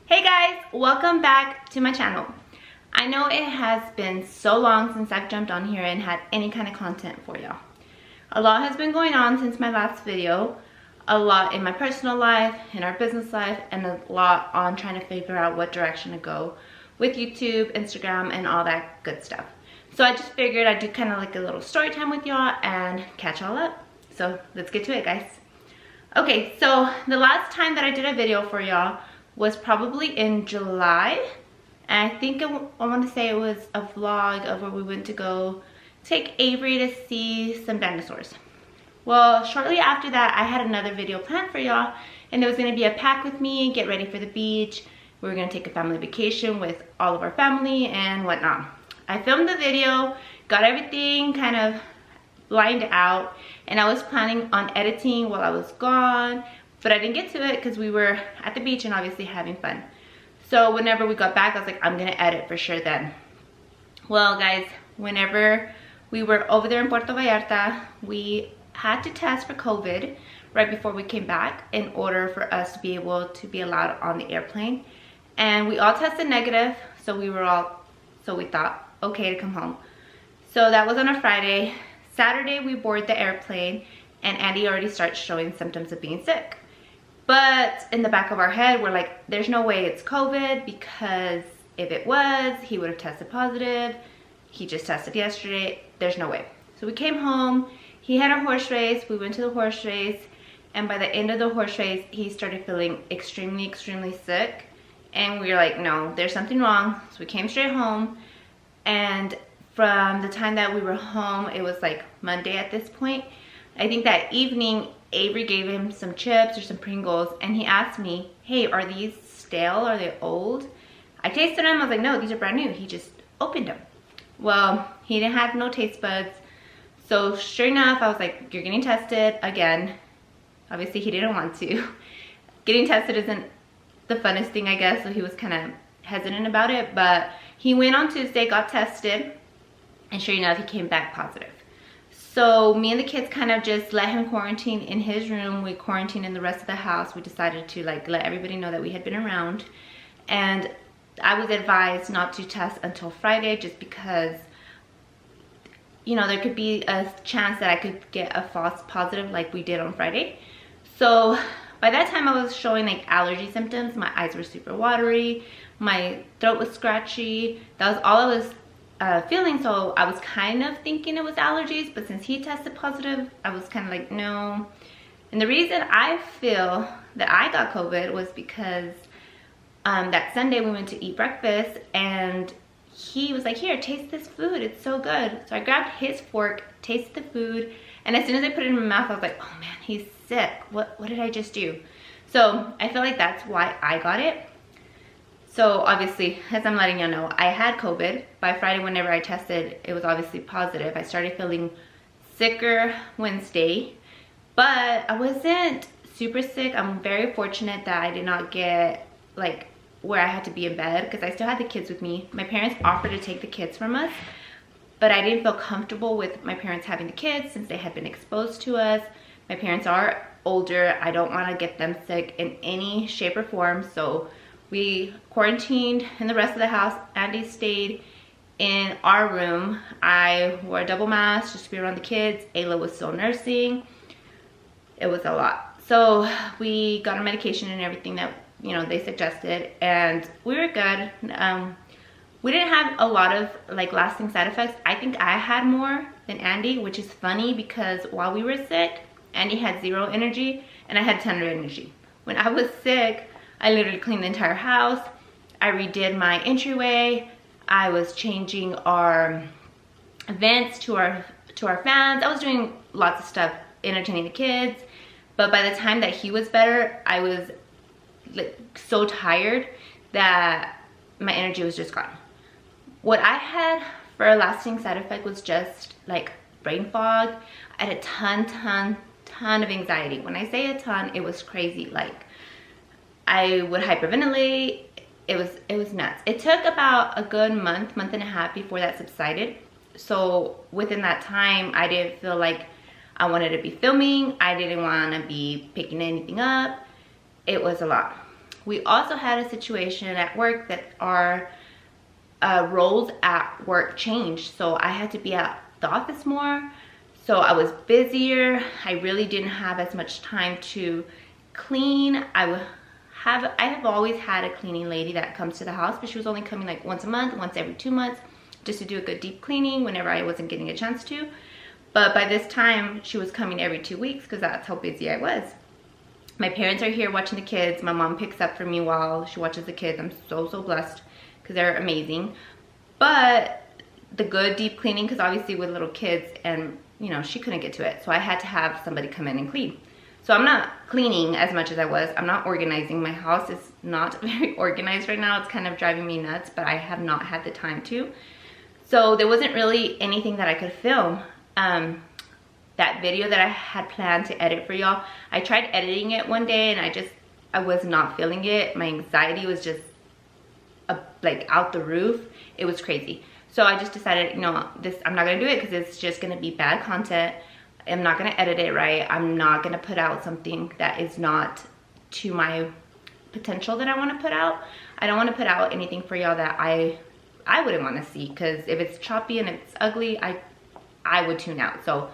Hey guys, welcome back to my channel. I know it has been so long since I've jumped on here and had any kind of content for y'all. A lot has been going on since my last video. A lot in my personal life, in our business life, and a lot on trying to figure out what direction to go with YouTube, Instagram, and all that good stuff. So I just figured I'd do kind of like a little story time with y'all and catch y'all up. So let's get to it, guys. Okay, so the last time that I did a video for y'all was probably in July. And I think I want to say it was a vlog of where we went to go take Avery to see some dinosaurs. Well, shortly after that, I had another video planned for y'all, and there was going to be a pack with me, get ready for the beach. We were going to take a family vacation with all of our family and whatnot. I filmed the video, got everything kind of lined out, and I was planning on editing while I was gone, but I didn't get to it because we were at the beach and obviously having fun. So whenever we got back, I was like, I'm gonna edit for sure then. Well guys, whenever we were over there in Puerto Vallarta, we had to test for COVID right before we came back in order for us to be able to be allowed on the airplane. And we all tested negative, so we thought, okay to come home. So that was on a Friday. Saturday we board the airplane and Andy already starts showing symptoms of being sick. But in the back of our head, we're like, there's no way it's COVID, because if it was, he would have tested positive. He just tested yesterday. There's no way. So we came home. He had a horse race. We went to the horse race. And by the end of the horse race, he started feeling extremely, extremely sick. And we were like, no, there's something wrong. So we came straight home. And from the time that we were home, it was like Monday at this point. I think that evening, Avery gave him some chips or some Pringles, and he asked me, hey, are these stale? Are they old? I tasted them. I was like, no, these are brand new. He just opened them. Well, he didn't have no taste buds. So sure enough, I was like, you're getting tested again. Obviously, he didn't want to. Getting tested isn't the funnest thing, I guess, so he was kind of hesitant about it. But he went on Tuesday, got tested, and sure enough, he came back positive. So me and the kids kind of just let him quarantine in his room. We quarantined in the rest of the house. We decided to like let everybody know that we had been around. And I was advised not to test until Friday, just because, you know, there could be a chance that I could get a false positive like we did on Friday. So by that time I was showing like allergy symptoms. My eyes were super watery. My throat was scratchy. That was all I was feeling. So I was kind of thinking it was allergies, but since he tested positive, I was kind of like, no. And the reason I feel that I got COVID was because that Sunday we went to eat breakfast and he was like, here, taste this food, it's so good. So I grabbed his fork, tasted the food, and as soon as I put it in my mouth, I was like, oh man, he's sick. What did I just do? So I feel like that's why I got it. So obviously, as I'm letting you know, I had COVID. By Friday, whenever I tested, it was obviously positive. I started feeling sicker Wednesday, but I wasn't super sick. I'm very fortunate that I did not get like where I had to be in bed, because I still had the kids with me. My parents offered to take the kids from us, but I didn't feel comfortable with my parents having the kids since they had been exposed to us. My parents are older. I don't want to get them sick in any shape or form. So we quarantined in the rest of the house. Andy stayed in our room. I wore a double mask just to be around the kids. Ayla was still nursing. It was a lot. So we got our medication and everything that, you know, they suggested, and we were good. We didn't have a lot of like lasting side effects. I think I had more than Andy, which is funny because while we were sick, Andy had 0 energy and I had 10 energy. When I was sick, I literally cleaned the entire house. I redid my entryway. I was changing our vents to our fans. I was doing lots of stuff, entertaining the kids. But by the time that he was better, I was like so tired that my energy was just gone. What I had for a lasting side effect was just like brain fog. I had a ton of anxiety. When I say a ton, it was crazy. Like I would hyperventilate. It was nuts. It took about a good month and a half before that subsided. So within that time, I didn't feel like I wanted to be filming. I didn't want to be picking anything up. It was a lot. We also had a situation at work that our roles at work changed. So I had to be at the office more. So I was busier. I really didn't have as much time to clean. I have always had a cleaning lady that comes to the house, but she was only coming like once a month, once every 2 months, just to do a good deep cleaning whenever I wasn't getting a chance to. But by this time, she was coming every 2 weeks because that's how busy I was. My parents are here watching the kids. My mom picks up for me while she watches the kids. I'm so blessed because they're amazing. But the good deep cleaning, because obviously with little kids, and you know, she couldn't get to it, so I had to have somebody come in and clean. So I'm not cleaning as much as I was. I'm not organizing. My house is not very organized right now. It's kind of driving me nuts, but I have not had the time to. So there wasn't really anything that I could film. That video that I had planned to edit for y'all, I tried editing it one day and I was not feeling it. My anxiety was just like out the roof. It was crazy. So I just decided, you know, I'm not gonna do it because it's just gonna be bad content. I'm not gonna edit it right. I'm not gonna put out something that is not to my potential that I wanna put out. I don't wanna put out anything for y'all that I wouldn't wanna see, because if it's choppy and it's ugly, I would tune out. So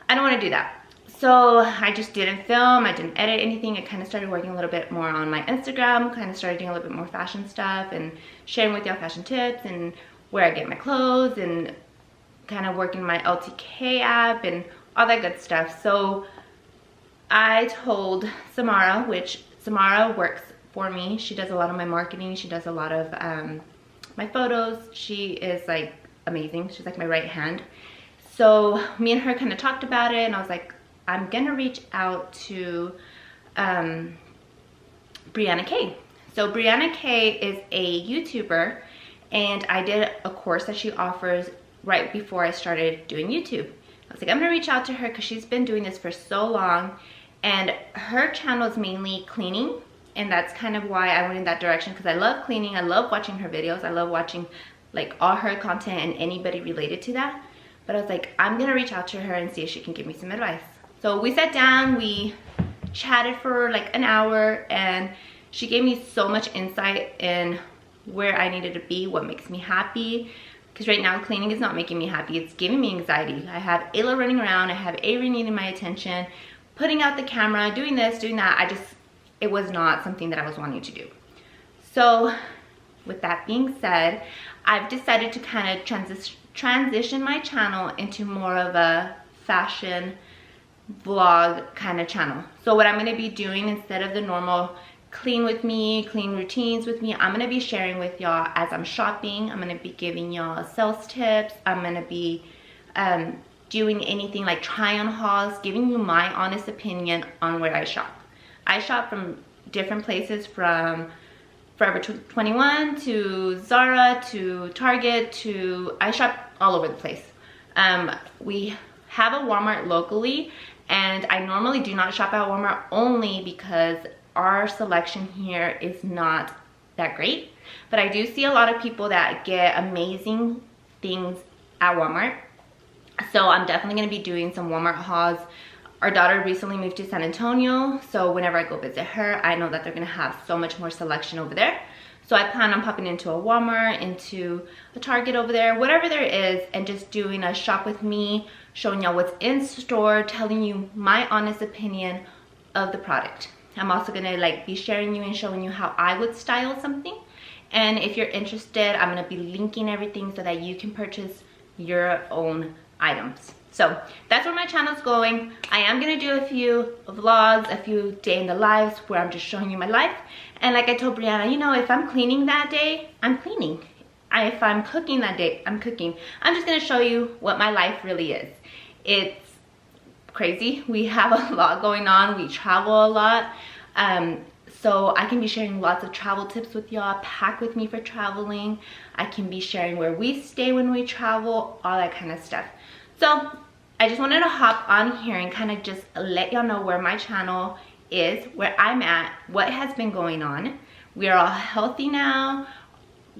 I don't wanna do that. So I just didn't film, I didn't edit anything. I kind of started working a little bit more on my Instagram, kind of started doing a little bit more fashion stuff and sharing with y'all fashion tips and where I get my clothes and kind of working my LTK app and all that good stuff. So I told Samara, which Samara works for me. She does a lot of my marketing. She does a lot of my photos. She is like amazing. She's like my right hand. So me and her kind of talked about it, and I was like, I'm gonna reach out to Belinda and Co. So Belinda and Co is a YouTuber, and I did a course that she offers right before I started doing YouTube. I was like, I'm gonna reach out to her because she's been doing this for so long, and her channel is mainly cleaning, and that's kind of why I went in that direction, because I love cleaning. I love watching her videos. I love watching like all her content and anybody related to that. But I was like, I'm gonna reach out to her and see if she can give me some advice. So we sat down, we chatted for like an hour, and she gave me so much insight in where I needed to be, what makes me happy. Because right now cleaning is not making me happy, it's giving me anxiety. I have Ayla running around, I have Avery needing my attention, putting out the camera, doing this, doing that. It was not something that I was wanting to do. So with that being said, I've decided to kind of transition my channel into more of a fashion vlog kind of channel. So what I'm going to be doing, instead of the normal clean with me, clean routines with me, I'm going to be sharing with y'all as I'm shopping. I'm going to be giving y'all sales tips. I'm going to be doing anything like try on hauls, giving you my honest opinion on where I shop. I shop from different places, from Forever 21 to Zara to Target to, I shop all over the place. We have a Walmart locally, and I normally do not shop at Walmart only because our selection here is not that great. But I do see a lot of people that get amazing things at Walmart. So I'm definitely going to be doing some Walmart hauls. Our daughter recently moved to San Antonio, so whenever I go visit her, I know that they're going to have so much more selection over there. So I plan on popping into a Walmart, into a Target over there, whatever there is, and just doing a shop with me, showing y'all what's in store, telling you my honest opinion of the product. I'm also going to like be sharing you and showing you how I would style something. And if you're interested, I'm going to be linking everything so that you can purchase your own items. So that's where my channel's going. I am gonna do a few vlogs, a few day in the lives where I'm just showing you my life. And like I told Brianna, you know, if I'm cleaning that day, I'm cleaning. If I'm cooking that day, I'm cooking. I'm just gonna show you what my life really is. It's crazy. We have a lot going on. We travel a lot. So I can be sharing lots of travel tips with y'all. Pack with me for traveling. I can be sharing where we stay when we travel, all that kind of stuff. So I just wanted to hop on here and kind of just let y'all know where my channel is, where I'm at, what has been going on. We are all healthy now.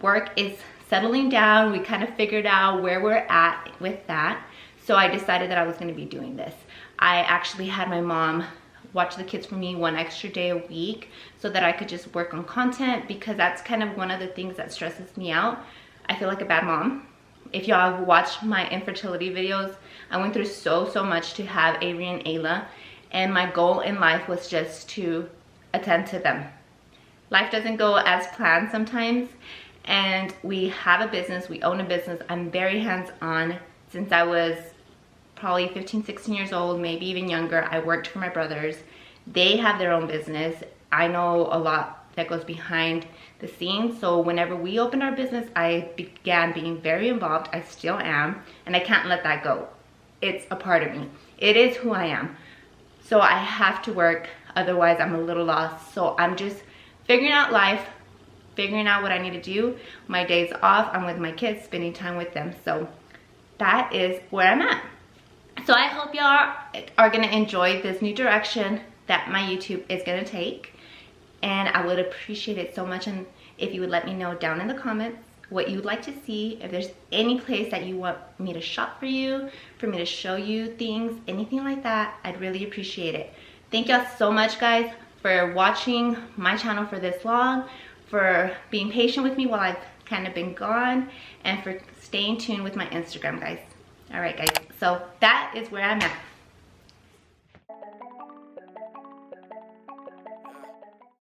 Work is settling down. We kind of figured out where we're at with that. So I decided that I was going to be doing this. I actually had my mom watch the kids for me one extra day a week so that I could just work on content, because that's kind of one of the things that stresses me out. I feel like a bad mom. If y'all have watched my infertility videos, I went through so much to have Avery and Ayla, and my goal in life was just to attend to them. Life doesn't go as planned sometimes, and we have a business, we own a business. I'm very hands-on. Since I was probably 15, 16 years old, maybe even younger, I worked for my brothers. They have their own business. I know a lot that goes behind the scenes. So whenever we opened our business, I began being very involved. I still am, and I can't let that go. It's a part of me. It is who I am. So I have to work, otherwise I'm a little lost. So I'm just figuring out life, figuring out what I need to do. My days off, I'm with my kids, spending time with them. So that is where I'm at. So I hope y'all are gonna enjoy this new direction that my YouTube is gonna take. And I would appreciate it so much and if you would let me know down in the comments what you would like to see. If there's any place that you want me to shop for you, for me to show you things, anything like that, I'd really appreciate it. Thank y'all so much, guys, for watching my channel for this long, for being patient with me while I've kind of been gone, and for staying tuned with my Instagram, guys. All right, guys, so that is where I'm at.